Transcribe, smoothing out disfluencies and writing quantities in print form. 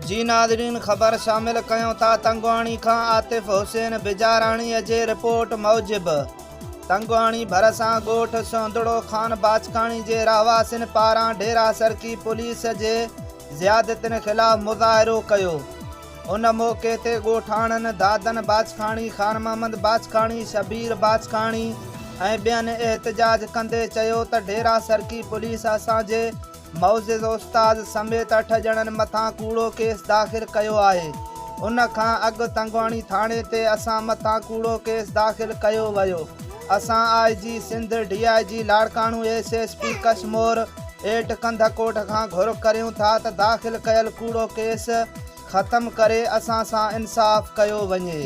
जी नाज़रीन, ख़बर शामिल कयूं था तंगवाणी खां आतिफ़ हुसैन बिजाराणीअ जे रिपोर्ट मूजिबि तंगवाणी भरिसां ॻोठ सोंदड़ो ख़ान बाचकाणी जे रहवासियुनि पारां डेरा सरकी पुलिस जे ज़ियादतियुनि ख़िलाफ़ मुज़ाहिरो कयो। उन मौक़े ते ॻोठाणनि दादन बाचकाणी, ख़ान मोहम्मद बाचकाणी, शबीर बाचकाणी ऐं ॿियनि एहतजाज कंदे चयो त डेरा सरकी पुलिस असांजे मौज़िज़ उस्ताद समेत 8 ॼणनि मथां कूड़ो केस दाख़िल कयो आहे। उन खां अॻु तंगवाणी थाणे ते असां मथां कूड़ो केस दाख़िल कयो वियो। असां IG सिंध, DIG लाड़काणू, SSP कशमोर हेठ कंधकोट खां घुर करियूं था त दाख़िल कयल कूड़ो केस ख़तमु करे असां सां इंसाफ़ कयो वञे।